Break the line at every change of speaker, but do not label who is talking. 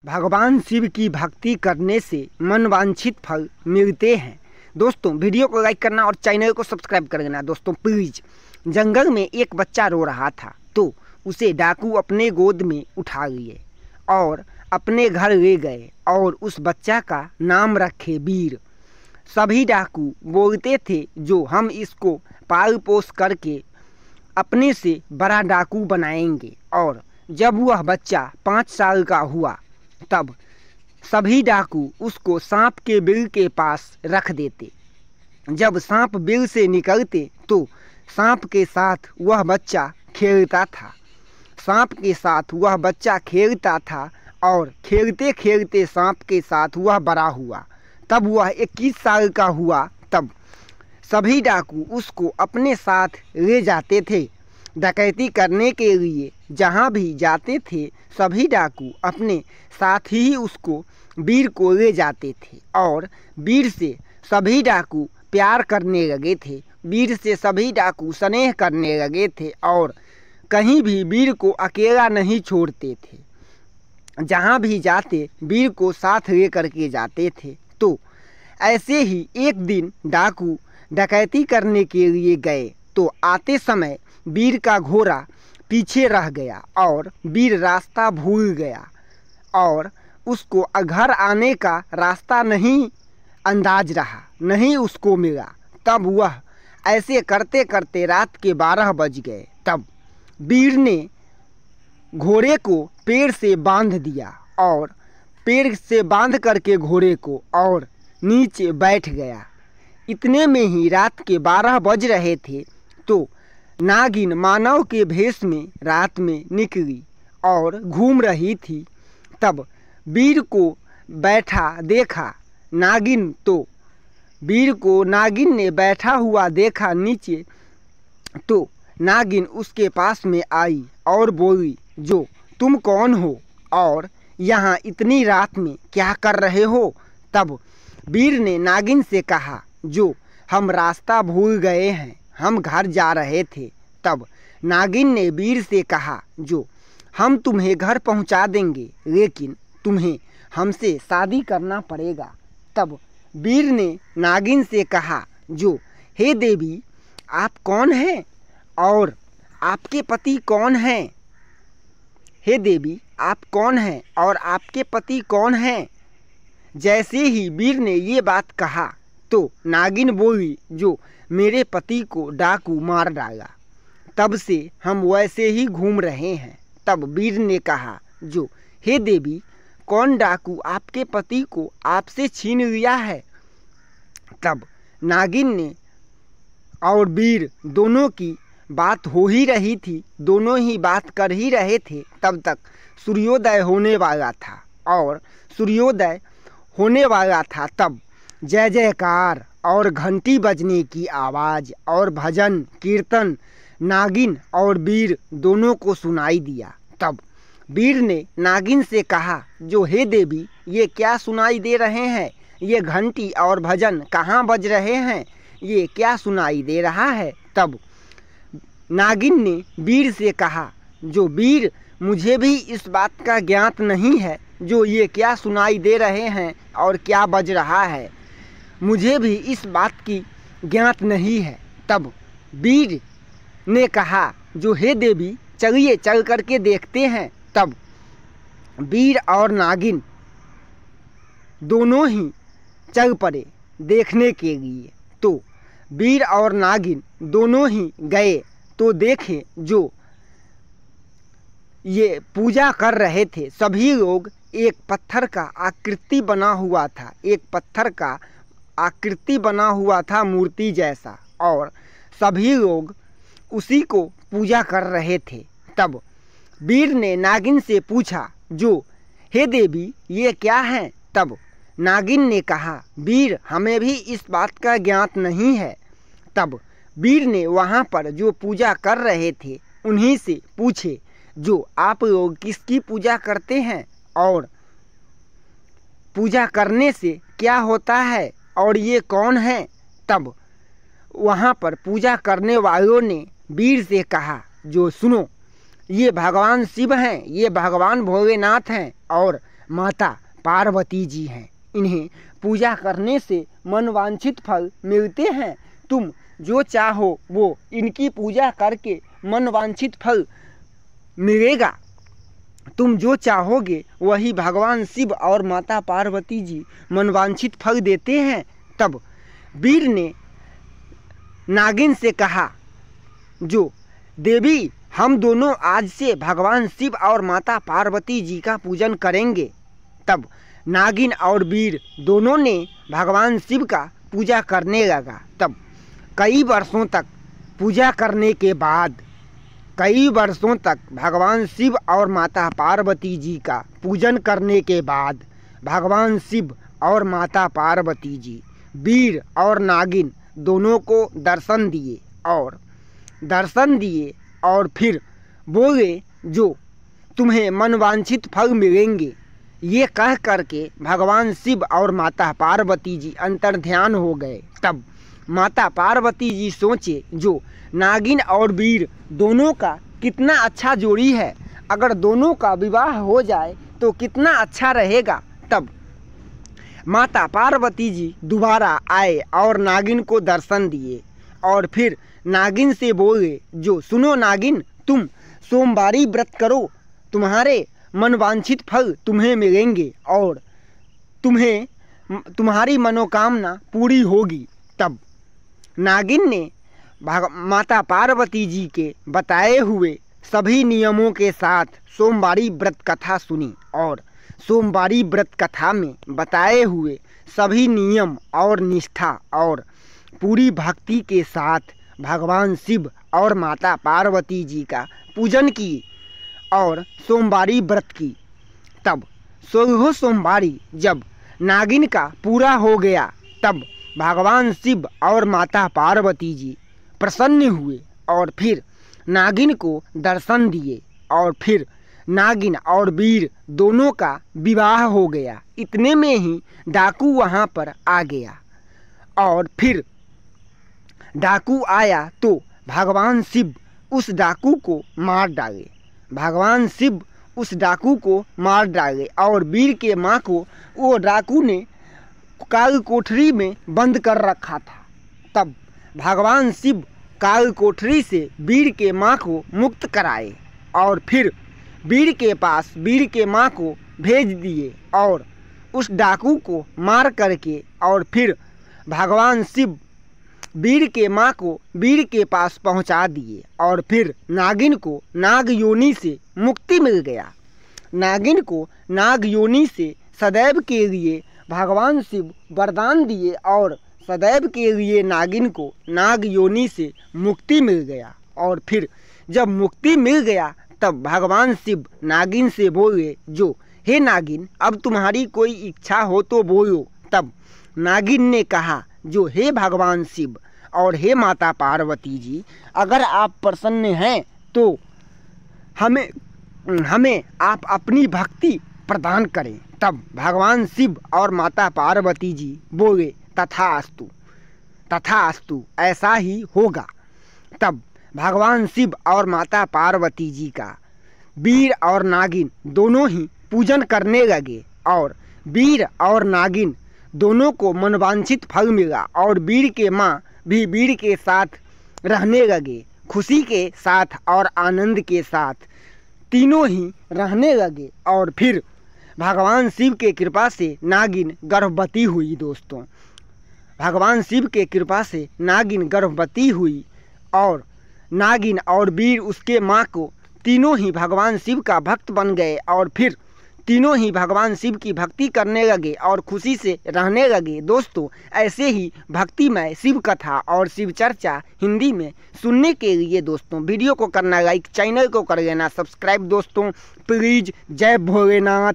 भगवान शिव की भक्ति करने से मनवांछित फल मिलते हैं। दोस्तों, वीडियो को लाइक करना और चैनल को सब्सक्राइब कर देना। दोस्तों प्लीज़, जंगल में एक बच्चा रो रहा था तो उसे डाकू अपने गोद में उठा लिए और अपने घर ले गए और उस बच्चा का नाम रखे वीर। सभी डाकू बोलते थे जो हम इसको पाल पोस करके अपने से बड़ा डाकू बनाएंगे। और जब वह बच्चा 5 साल का हुआ तब सभी डाकू उसको सांप के बिल के पास रख देते। जब सांप बिल से निकलते तो सांप के साथ वह बच्चा खेलता था। सांप के साथ वह बच्चा खेलता था और खेलते खेलते सांप के साथ वह बड़ा हुआ। तब वह 21 साल का हुआ तब सभी डाकू उसको अपने साथ ले जाते थे डकैती करने के लिए। जहाँ भी जाते थे सभी डाकू अपने साथ ही उसको वीर को ले जाते थे और वीर से सभी डाकू प्यार करने लगे थे। वीर से सभी डाकू स्नेह करने लगे थे और कहीं भी वीर को अकेला नहीं छोड़ते थे। जहाँ भी जाते वीर को साथ ले करके जाते थे। तो ऐसे ही एक दिन डाकू डकैती करने के लिए गए तो आते समय वीर का घोड़ा पीछे रह गया और वीर रास्ता भूल गया और उसको घर आने का रास्ता नहीं अंदाज रहा, नहीं उसको मिला। तब वह ऐसे करते करते रात के 12 बज गए। तब वीर ने घोड़े को पेड़ से बांध दिया और पेड़ से बांध करके घोड़े को और नीचे बैठ गया। इतने में ही रात के 12 बज रहे थे तो नागिन मानव के भेष में रात में निकली और घूम रही थी। तब वीर को बैठा देखा नागिन, तो वीर को नागिन ने बैठा हुआ देखा नीचे। तो नागिन उसके पास में आई और बोली, जो तुम कौन हो और यहाँ इतनी रात में क्या कर रहे हो? तब वीर ने नागिन से कहा, जो हम रास्ता भूल गए हैं, हम घर जा रहे थे। तब नागिन ने वीर से कहा, जो हम तुम्हें घर पहुंचा देंगे, लेकिन तुम्हें हमसे शादी करना पड़ेगा। तब वीर ने नागिन से कहा, जो हे देवी, आप कौन हैं और आपके पति कौन हैं? हे देवी, आप कौन हैं और आपके पति कौन हैं? जैसे ही वीर ने ये बात कहा तो नागिन बोली, जो मेरे पति को डाकू मार डाला, तब से हम वैसे ही घूम रहे हैं। तब वीर ने कहा, जो हे देवी, कौन डाकू आपके पति को आपसे छीन लिया है? तब नागिन ने और वीर दोनों की बात हो ही रही थी, दोनों ही बात कर ही रहे थे। तब तक सूर्योदय होने वाला था और सूर्योदय होने वाला था तब जय जयकार और घंटी बजने की आवाज़ और भजन कीर्तन नागिन और वीर दोनों को सुनाई दिया। तब वीर ने नागिन से कहा, जो हे देवी, ये क्या सुनाई दे रहे हैं? ये घंटी और भजन कहाँ बज रहे हैं? ये क्या सुनाई दे रहा है? तब नागिन ने वीर से कहा, जो वीर, मुझे भी इस बात का ज्ञात नहीं है जो ये क्या सुनाई दे रहे हैं और क्या बज रहा है, मुझे भी इस बात की ज्ञात नहीं है। तब वीर ने कहा, जो हे देवी, चलिए चल करके देखते हैं। तब वीर और नागिन दोनों ही चल पड़े देखने के लिए। तो वीर और नागिन दोनों ही गए तो देखे जो ये पूजा कर रहे थे सभी लोग। एक पत्थर का आकृति बना हुआ था, एक पत्थर का आकृति बना हुआ था मूर्ति जैसा, और सभी लोग उसी को पूजा कर रहे थे। तब वीर ने नागिन से पूछा, जो हे देवी, ये क्या है? तब नागिन ने कहा, वीर, हमें भी इस बात का ज्ञात नहीं है। तब वीर ने वहाँ पर जो पूजा कर रहे थे उन्हीं से पूछे, जो आप लोग किसकी पूजा करते हैं और पूजा करने से क्या होता है और ये कौन है? तब वहाँ पर पूजा करने वालों ने वीर से कहा, जो सुनो, ये भगवान शिव हैं, ये भगवान भोलेनाथ हैं और माता पार्वती जी हैं। इन्हें पूजा करने से मनवांछित फल मिलते हैं। तुम जो चाहो वो इनकी पूजा करके मनवांछित फल मिलेगा। तुम जो चाहोगे वही भगवान शिव और माता पार्वती जी मनवांछित फल देते हैं। तब वीर ने नागिन से कहा, जो देवी हम दोनों आज से भगवान शिव और माता पार्वती जी का पूजन करेंगे। तब नागिन और वीर दोनों ने भगवान शिव का पूजा करने लगा। तब कई वर्षों तक पूजा करने के बाद भगवान शिव और माता पार्वती जी का पूजन करने के बाद भगवान शिव और माता पार्वती जी वीर और नागिन दोनों को दर्शन दिए और फिर बोले, जो तुम्हें मनवांछित फल मिलेंगे। ये कह करके भगवान शिव और माता पार्वती जी अंतर्ध्यान हो गए। तब माता पार्वती जी सोचे, जो नागिन और वीर दोनों का कितना अच्छा जोड़ी है, अगर दोनों का विवाह हो जाए तो कितना अच्छा रहेगा। तब माता पार्वती जी दोबारा आए और नागिन को दर्शन दिए और फिर नागिन से बोले, जो सुनो नागिन, तुम सोमवारी व्रत करो, तुम्हारे मनवांछित फल तुम्हें मिलेंगे और तुम्हारी मनोकामना पूरी होगी। तब नागिन ने माता पार्वती जी के बताए हुए सभी नियमों के साथ सोमवारी व्रत कथा सुनी और सोमवारी व्रत कथा में बताए हुए सभी नियम और निष्ठा और पूरी भक्ति के साथ भगवान शिव और माता पार्वती जी का पूजन की और सोमवारी व्रत की। तब 16 सोमवारी जब नागिन का पूरा हो गया, तब भगवान शिव और माता पार्वती जी प्रसन्न हुए और फिर नागिन को दर्शन दिए और फिर नागिन और वीर दोनों का विवाह हो गया। इतने में ही डाकू वहाँ पर आ गया और फिर डाकू आया तो भगवान शिव उस डाकू को मार डाले और वीर के माँ को वो डाकू ने काल कोठरी में बंद कर रखा था। तब भगवान शिव काल कोठरी से वीर के माँ को मुक्त कराए और फिर वीर के माँ को भेज दिए और उस डाकू को मार करके और फिर भगवान शिव वीर के माँ को वीर के पास पहुँचा दिए और फिर नागिन को नाग योनि से मुक्ति मिल गया। नागिन को नाग योनि से सदैव के लिए भगवान शिव वरदान दिए और सदैव के लिए नागिन को नाग योनि से मुक्ति मिल गया। और फिर जब मुक्ति मिल गया तब भगवान शिव नागिन से बोले, जो हे नागिन, अब तुम्हारी कोई इच्छा हो तो बोलो। तब नागिन ने कहा, जो हे भगवान शिव और हे माता पार्वती जी, अगर आप प्रसन्न हैं तो हमें आप अपनी भक्ति प्रदान करें। तब भगवान शिव और माता पार्वती जी बोले, तथास्तु, ऐसा ही होगा। तब भगवान शिव और माता पार्वती जी का वीर और नागिन दोनों ही पूजन करने लगे और वीर और नागिन दोनों को मनवांछित फल मिला और वीर के माँ भी वीर के साथ रहने लगे, खुशी के साथ और आनंद के साथ तीनों ही रहने लगे। और फिर भगवान शिव के कृपा से नागिन गर्भवती हुई। दोस्तों, भगवान शिव के कृपा से नागिन गर्भवती हुई और नागिन और वीर उसके माँ को तीनों ही भगवान शिव का भक्त बन गए और फिर तीनों ही भगवान शिव की भक्ति करने लगे और खुशी से रहने लगे। दोस्तों, ऐसे ही भक्तिमय शिव कथा और शिव चर्चा हिंदी में सुनने के लिए दोस्तों वीडियो को करना लाइक, चैनल को कर लेना सब्सक्राइब। दोस्तों प्लीज़, जय भोलेनाथ।